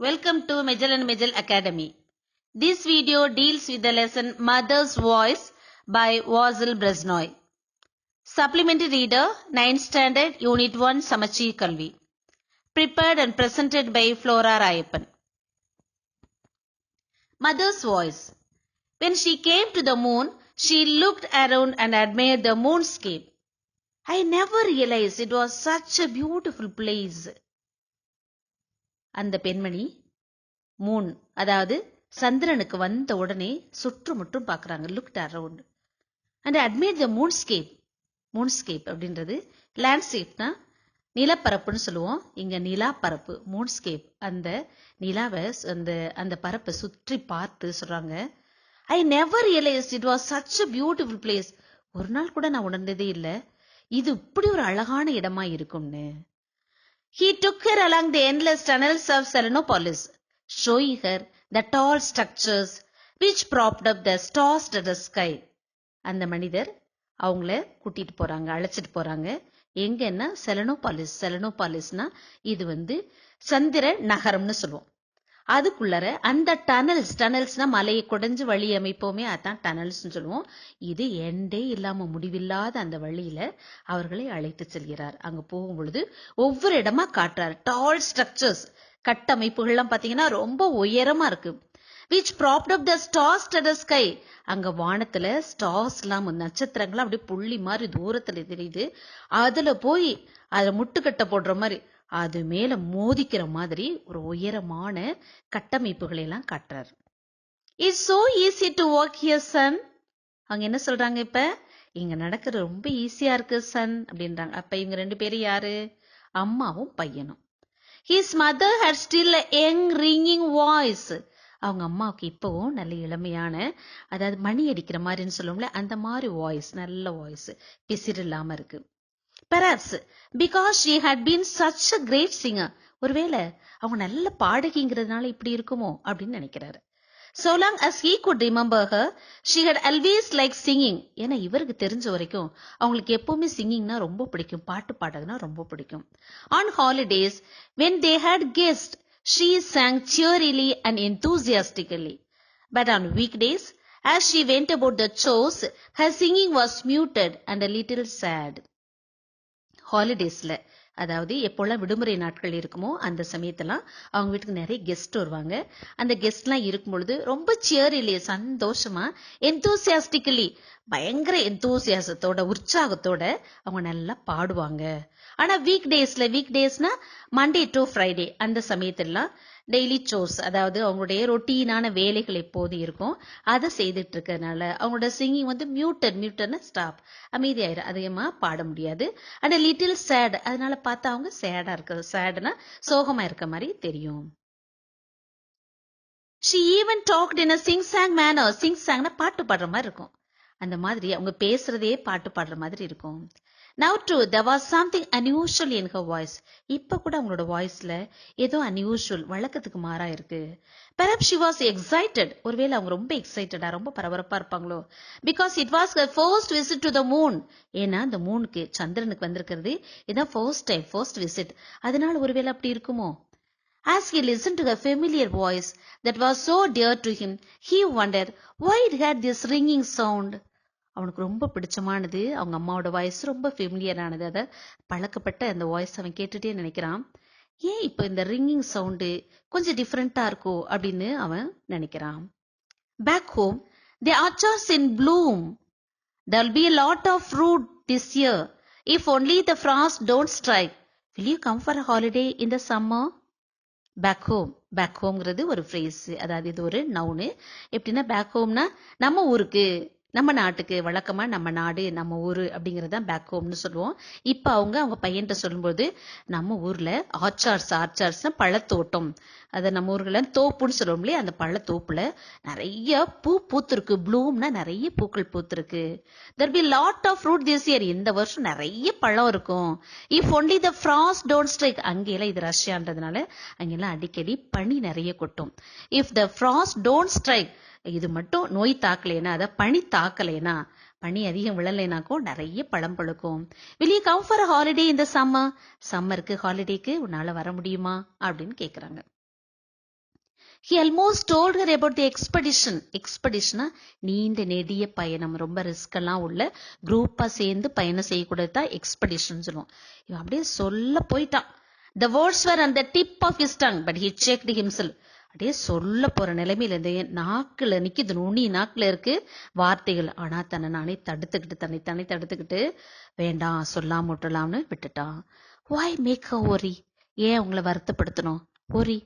Welcome to Majel and Majel Academy. This video deals with the lesson Mother's Voice by Vasil Bresnoy. Supplementary Reader 9th Standard Unit 1 Samachi Kalvi. Prepared and presented by Flora Rayappan. Mother's Voice. When she came to the moon, she looked around and admired the moonscape. I never realized it was such a beautiful place. அந்த பெண்மணி Moon அதாவது சந்திரனுக்கு வந்த உடனே சுற்றுமுற்றும் பார்க்கறாங்க. Looked around and admire த மூன்ஸ்கேப் அப்படின்றது லேண்ட்ஸ்கேப்னா நிலப்பரப்புன்னு சொல்லுவோம். இங்க நிலாப்பரப்பு மூன்ஸ்கேப், அந்த நிலாவை அந்த பரப்பை சுற்றி பார்த்து சொல்றாங்க. I never realised it was such a beautiful place. ஒரு நாள் கூட நான் உணர்ந்ததே இல்லை இது இப்படி ஒரு அழகான இடமா இருக்கும்னு. He took her along the endless tunnels of Selenopolis, showing her the tall structures which propped up the stars to the sky. அந்த மனிதர் அவங்கள கூட்டிட்டு போறாங்க, அழைச்சிட்டு போறாங்க. எங்கன்னா செலனோபாலிஸ்னா இது சந்திர நகரம்னு சொல்லுவோம். அதுக்குள்ளர அந்த டனல்ஸ்னா மலையை குடைஞ்சு வழி அமைப்போமே, அதான் டனல்ஸ்னு சொல்லுவோம். இது எண்டே இல்லாம முடிவில்லாத அந்த வழியில அவர்களை அழைத்து செல்கிறார். அங்க போகும் பொழுது ஒவ்வொரு இடமா காட்டுறாரு. டால் ஸ்ட்ரக்சர்ஸ், கட்டமைப்புகள்லாம் பாத்தீங்கன்னா ரொம்ப உயரமா இருக்கு. which propped up the stars to the sky. அங்க வானத்துல ஸ்டார்ஸ் எல்லாம், நட்சத்திரங்கள்லாம் அப்படியே புள்ளி மாதிரி தூரத்துல தெரியுது. அதுல போய் அதுல முட்டுக்கட்டை போடுற மாதிரி அது மேல மோதிக்கிற மாதிரி ஒரு உயரமான கட்டமைப்புகளை எல்லாம் காட்டுறாரு. It's so easy to walk here son. அவங்க என்ன சொல்றாங்க, இப்ப இங்க நடக்கிறது ரொம்ப ஈஸியா இருக்கு சன் அப்படின்றாங்க. அப்ப இவங்க ரெண்டு பேரும் யாரு? அம்மாவும் பையனும். His mother had still a young ringing voice. அவங்க அம்மாவுக்கு இப்பவும் நல்ல இளமையான, அதாவது மணி அடிக்கிற மாதிரின்னு சொல்லுவோம்ல, அந்த மாதிரி வாய்ஸ், நல்ல வாய்ஸ், பிசிறு இல்லாம இருக்கு. Perhaps because she had been such a great singer. ஒருவேளை அவங்க நல்ல பாடகிங்கிறதுனால இப்படி இருக்குமோ அப்படின்னு நினைக்கிறாரு. So long as he could remember her, she had always liked singing. ஏன்னா இவருக்கு தெரிஞ்ச வரைக்கும் அவங்களுக்கு எப்பவுமே சிங்கிங்னா ரொம்ப பிடிக்கும், பாட்டு பாடுறதுனா ரொம்ப பிடிக்கும். On holidays, when they had guests, she sang cheerily and enthusiastically. But on weekdays, as she went about the chores, her singing was muted and a little sad. ஹாலிடேஸ்ல, அதாவது எப்போல்லாம் விடுமுறை நாட்கள் இருக்குமோ அந்த சமயத்தெல்லாம் அவங்க வீட்டுக்கு நிறைய கெஸ்ட் வருவாங்க. அந்த கெஸ்ட் எல்லாம் இருக்கும் பொழுது ரொம்ப சியரிலே, சந்தோஷமா, எந்தூசியாஸ்டிக்கலி, பயங்கர எந்தூசியாசத்தோட, உற்சாகத்தோட அவங்க நல்லா பாடுவாங்க. ஆனா வீக்டேஸ்னா மண்டே டு ஃப்ரைடே, அந்த சமயத்தெல்லாம் டெய்லி சோர்ஸ், அதாவது அவங்களுடைய ரொட்டீனான வேலைகள் எப்போது இருக்கும் அதை செய்துட்டு இருக்கிறதுனால அவங்களோட சிங்கிங் மியூட்டட்னா ஸ்டாப், அமைதியாயிரும், அதிகமா பாட முடியாது. அண்ட் லிட்டில் சேட், அதனால பார்த்தா அவங்க சேடா இருக்க, சேட்னா சோகமா இருக்க மாதிரி தெரியும். She even talked in a sing-sang manner. Sing-sangனா பாட்டு பாடுற மாதிரி இருக்கும். அந்த மாதிரி அவங்க பேசுறதே பாட்டு பாடுற மாதிரி இருக்கும். Now too, there was something unusual in her voice. இப்ப கூட அவங்களோட வாய்ஸ்ல ஏதோ unusual, வழக்கத்துக்கு மாறா இருக்கு. Perhaps she was excited. ஒருவேளை அவங்க ரொம்ப எக்ஸைட்டடா, ரொம்ப பரபரப்பா இருப்பாங்களோ. Because it was her first visit to the moon. ஏன்னா இந்த மூனுக்கு, சந்திரனுக்கு வந்திருக்கிறது இதான் first visit. அதனால ஒருவேளை அப்படி இருக்குமோ. As he listened to her familiar voice that was so dear to him, he wondered why it had this ringing sound. அவனுக்கு ரொம்ப பிடிச்சமானது அவங்க அம்மாவோட வாய்ஸ், ரொம்ப ஃபெமிலியரானது, அதை பழக்கப்பட்ட அந்த வாய்ஸ் அவன் கேட்டுட்டே நினைக்கிறான். ஏன் இப்ப இந்த ரிங்கிங் சவுண்டு கொஞ்சம் டிஃப்ரெண்டா இருக்கோ அப்படின்னு அவன் நினைக்கிறான். Back home, the orchards in bloom. There'll be a lot of fruit this year, if only the frost don't strike. Will you come for a holiday in the summer? Back ஹோம்ங்கிறது ஒரு phrase, அதாவது இது ஒரு noun. எப்படின்னா back ஹோம்னா நம்ம ஊருக்கு, நம்ம நாட்டுக்கு, வழக்கமா நம்ம நாடு, நம்ம ஊரு அப்படிங்கறதான் பேக் ஹோம்னு சொல்லுவோம். இப்ப அவங்க பையன்கிட்ட சொல்லும்போது, நம்ம ஊர்ல ஆர்ச்சார்ட்ஸ்னா பழத்தோட்டம், அதை நம்ம ஊர்ல தோப்புன்னு சொல்லுவோம் இல்லையா, அந்த பழத்தோப்புல நிறைய பூத்திருக்கு. ப்ளூம்னா நிறைய பூக்கள் பூத்திருக்கு. there be lot of fruit this year. இந்த வருஷம் நிறைய பழம் இருக்கும். if only the frost don't strike. அங்கெல்லாம் இது ரஷ்யான்றதுனால அங்கெல்லாம் அடிக்கடி பனி நிறைய கொட்டும். if the frost don't strike, இது மட்டும் நோய் தாக்கலைனா, அத பனி தாக்கலைனா, பனி அதிகம் விழலைனாக்கும் நிறைய பழம் பழுக்கும். will you come for a holiday in the summer? சம்மருக்கு, ஹாலிடேக்கு உன்னால வர முடியுமா அப்படின்னு கேக்குறாங்க. He almost told her about the expedition. Expedition நீண்ட நெடிய பயணம், ரொம்ப ரிஸ்க் எல்லாம் உள்ள குரூப்பா சேர்ந்து பயணம் செய்யக்கூடாது தான் எக்ஸ்பெடிஷன் சொல்லுவோம். இவன் அப்படியே சொல்ல போயிட்டான். The words were on the tip of his tongue, but he checked himself. அப்படியே சொல்ல போற நிலைமையில இருந்து நாக்குல நிக்குது, நுனி நாக்குல இருக்கு வார்த்தைகள். ஆனா தன்னை தடுத்துக்கிட்டு வேண்டாம் சொல்லாம விட்டுலாம்னு விட்டுட்டான். Why make her worry? ஏன் அவங்கள வருத்தப்படுத்தணும்? worry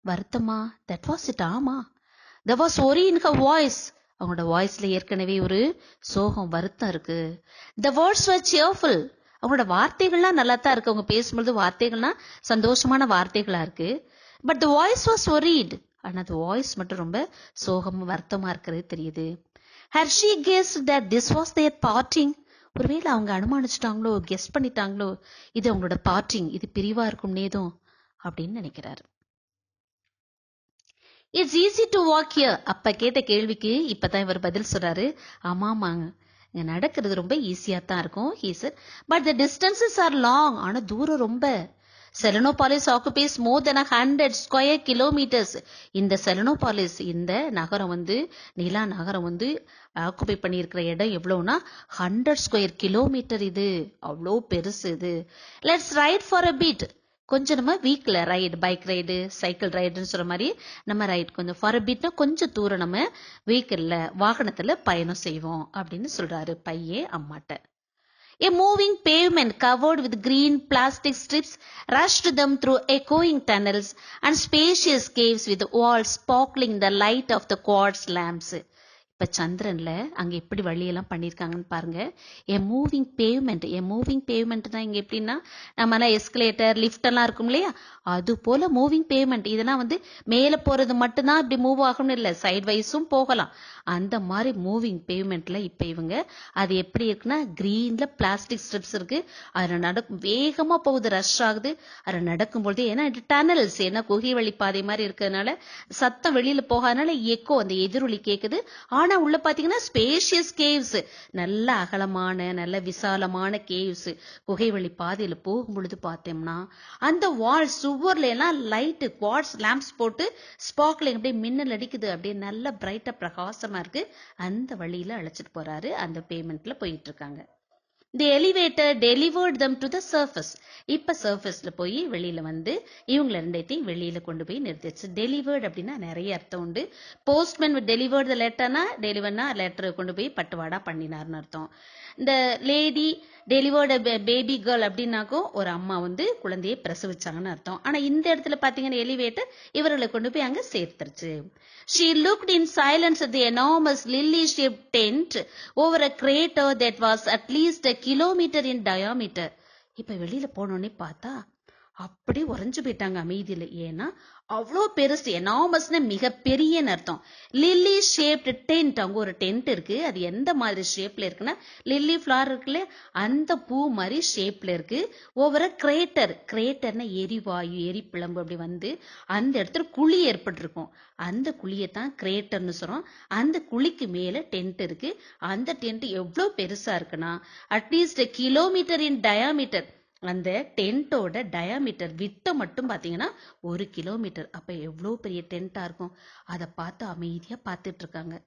வருத்தமா? that was it. ஆமா, there was worry in her voice. அவங்களோட வாய்ஸ்ல ஏற்கனவே ஒரு சோகம், வருத்தம் இருக்கு. The words were cheerful. அவங்களோட வார்த்தைகள்லாம் நல்லா தான் இருக்கு, அவங்க பேசும்பொழுது வார்த்தைகள்லாம் சந்தோஷமான வார்த்தைகளா இருக்கு. But the voice was worried. ஆனா அந்த வாய்ஸ் மட்டும் ரொம்ப சோகமா வருத்தமா இருக்கிறது தெரியுது. Had she guessed that this was their parting? ஒருவேளை அவங்க அனுமானிச்சிட்டாங்களோ, கெஸ் பண்ணிட்டாங்களோ, இது அவங்களோட பார்ட்டிங், இது பிரிவா இருக்கும் நேதும் அப்படின்னு நினைக்கிறாரு. It's easy to walk here. அப்ப கேட்ட கேள்விக்கு இப்பதான் இவர் பதில் சொல்றாரு. ஆமாமாங்க, இங்க நடக்கிறது ரொம்ப ஈஸியா தான் இருக்கும். he said, but the distances are long. ஆனா தூரம் ரொம்ப. செலனோபாலிஸ் occupies more than 100 square kilometers. இந்த செலனோபாலிஸ், இந்த நகரம் நிலா நகரம் ஆக்குபை பண்ணியிருக்கிற இடம் எவ்வளவுனா 100 ஸ்கொயர் கிலோமீட்டர். இது அவ்வளோ பெருசு. இது let's ride for a bit. கொஞ்சம் நம்ம வீக்ல ரைடு, பைக் ரைடு, சைக்கிள் ரைடுன்னு சொல்ற மாதிரி நம்ம ரைட் கொஞ்சம் ஃபார் அ பீட்னா கொஞ்சம் தூரம் நம்ம வீக்கல்ல வாகனத்துல பயணம் செய்வோம் அப்படின்னு சொல்றாரு பையன் அம்மாட்ட. A moving pavement covered with green plastic strips rushed them through echoing tunnels and spacious caves with walls sparkling the light of the quartz lamps. இப்ப சந்திரன்ல அங்க எப்படி வழியெல்லாம் பண்ணிருக்காங்கன்னு பாருங்க. A moving pavement. A moving pavement தான் இங்க எப்படின்னா நம்ம escalator, lift எல்லாம் இருக்கும் இல்லையா, அது போல மூவிங் பேமெண்ட். இதெல்லாம் மேல போறது மட்டும்தான் இப்படி மூவ் ஆகணும்னு இல்லை, சைட் வைஸும் போகலாம். அந்த மாதிரி மூவிங் பேமெண்ட்ல இப்ப இவங்க அது எப்படி இருக்குன்னா கிரீன்ல பிளாஸ்டிக் ஸ்ட்ரிப்ஸ் இருக்கு, அதுல நடக்கும், வேகமா போகுது, ரஷ் ஆகுது. அதுல நடக்கும் பொழுது ஏன்னா இது டனல்ஸ், ஏன்னா குகை வழி பாதை மாதிரி இருக்கிறதுனால சத்தம் வெளியில போகாதனால எக்கோ, அந்த எதிரொலி கேக்குது. ஆனா உள்ள பாத்தீங்கன்னா ஸ்பேஷியஸ் கேவ்ஸ், நல்ல அகலமான நல்ல விசாலமான கேவ்ஸ். குகை வழி பாதையில போகும் பொழுது பார்த்தோம்னா அந்த வால் சுவர்ல எல்லாம் லைட் குவார்ட்ஸ் லேம்ப்ஸ் போட்டு ஸ்பார்க்லிங் அப்படியே மின்னல் அடிக்குது, அப்படியே நல்ல பிரைட்டா பிரகாசமா இருக்கு. அந்த வழியில அழைச்சிட்டு போறாரு, அந்த பேமெண்ட்ல போயிட்டு இருக்காங்க. The elevator delivered them to the surface. இப்ப சர்ஃபேஸ்ல போய் வெளியில இவங்களை ரெண்டையும் வெளியில கொண்டு போய் நிறுத்திச்சு. டெலிவர்ட் அப்படின்னா நிறைய அர்த்தம் உண்டு. போஸ்ட்மேன் டெலிவர்ட் த லெட்டர்னா, டெலிவர்னா லெட்டர் கொண்டு போய் பட்டுவாடா பண்ணினார்னு அர்த்தம். இந்த லேடி டெலிவர்டு பேபி கேர்ள் அப்படின்னாக்கும் ஒரு அம்மா குழந்தையை பிரசவிச்சாங்கன்னு அர்த்தம். ஆனா இந்த இடத்துல பாத்தீங்கன்னா எலிவேட்டர் இவர்களை கொண்டு போய் அங்க சேர்த்துருச்சு. She looked in silence at the enormous lily-shaped tent over a crater that was at least a kilometer in diameter. இப்ப வெளியில போனோடனே பார்த்தா அப்படி உறைஞ்சு போயிட்டாங்க அமைதியில. ஏன்னா அவ்வளோ பெருசு, எனாமஸ்னா மிக பெரிய அர்த்தம். லில்லி ஷேப்டு டென்ட், அங்க ஒரு டென்ட் இருக்கு. அது எந்த மாதிரி ஷேப்ல இருக்குன்னா லில்லி ஃபிளவர் இருக்குல்ல அந்த பூ மாதிரி ஷேப்ல இருக்கு. ஓவர கிரேட்டர், கிரேட்டர்னா எரிவாயு, எரிப்பிளம்பு அப்படி அந்த இடத்துல குழி ஏற்பட்டிருக்கும். அந்த குழியத்தான் கிரேட்டர்னு சொல்றோம். அந்த குழிக்கு மேல டென்ட் இருக்கு. அந்த டென்ட் எவ்வளவு பெருசா இருக்குன்னா அட்லீஸ்ட் கிலோமீட்டர் இன் டயாமீட்டர். அந்த டென்ட்டோட டயாமீட்டர் விட்டம் மட்டும் பாத்தீங்கன்னா 1 கிலோமீட்டர். அப்ப எவ்வளவு பெரிய டென்ட்டா இருக்கும். அதை பார்த்து அமைதியா பார்த்துட்டு இருக்காங்க.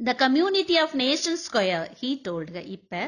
The community of nations square, he told her. இப்ப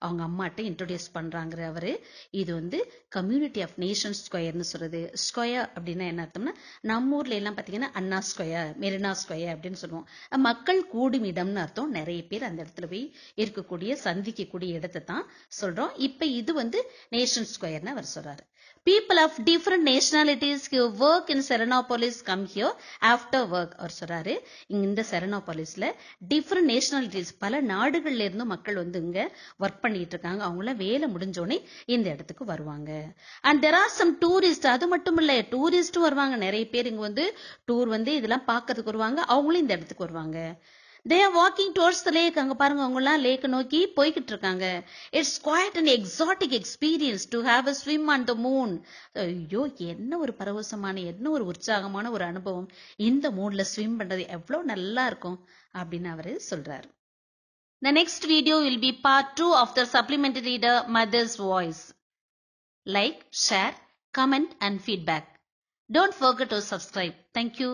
அவங்க அம்மாட்ட இன்ட்ரோடியூஸ் பண்றாங்க அவரு. இது கம்யூனிட்டி ஆஃப் நேஷன்ஸ் ஸ்கொயர்னு சொல்றது. ஸ்கொயர் அப்படின்னா என்ன அர்த்தம்னா நம்ம ஊர்ல எல்லாம் பாத்தீங்கன்னா அண்ணா ஸ்கொயர், மெரினா ஸ்கொயர் அப்படின்னு சொல்லுவோம். மக்கள் கூடும் இடம்னு அர்த்தம். நிறைய பேர் அந்த இடத்துல போய் இருக்கக்கூடிய சந்திக்கக்கூடிய இடத்தை தான் சொல்றோம். இப்ப இது நேஷன் ஸ்கொயர்னு அவர் சொல்றாரு. People of different nationalities who work in Serenopolis come here after work. அவர் சொல்றாரு இந்த செரனோபாலிஸ்ல டிஃபரெண்ட் நேஷனாலிட்டிஸ், பல நாடுகள்ல இருந்தும் மக்கள் இங்க ஒர்க் பண்ணிட்டு இருக்காங்க. அவங்கள வேலை முடிஞ்சோடனே இந்த இடத்துக்கு வருவாங்க. And there are some tourists. அது மட்டும் இல்ல, டூரிஸ்டும் வருவாங்க. நிறைய பேர் இங்க டூர் இதெல்லாம் பார்க்கறதுக்கு வருவாங்க. அவங்களும் இந்த இடத்துக்கு வருவாங்க. They are walking towards the lake. அங்க பாருங்க, அவங்க எல்லாம் லேக் நோக்கி போய்கிட்டு இருக்காங்க. It's quite an exotic experience to have a swim on the moon. ஐயோ, என்ன ஒரு பரவசமான, என்ன ஒரு உற்சாகமான ஒரு அனுபவம். இந்த மூன்ல ஸ்விம் பண்றது எவ்வளவு நல்லா இருக்கும் அப்படின்னு அவரு சொல்றாரு. The next video will be part 2 of the supplementary reader Mother's Voice. Like, share, comment and feedback. Don't forget to subscribe. Thank you.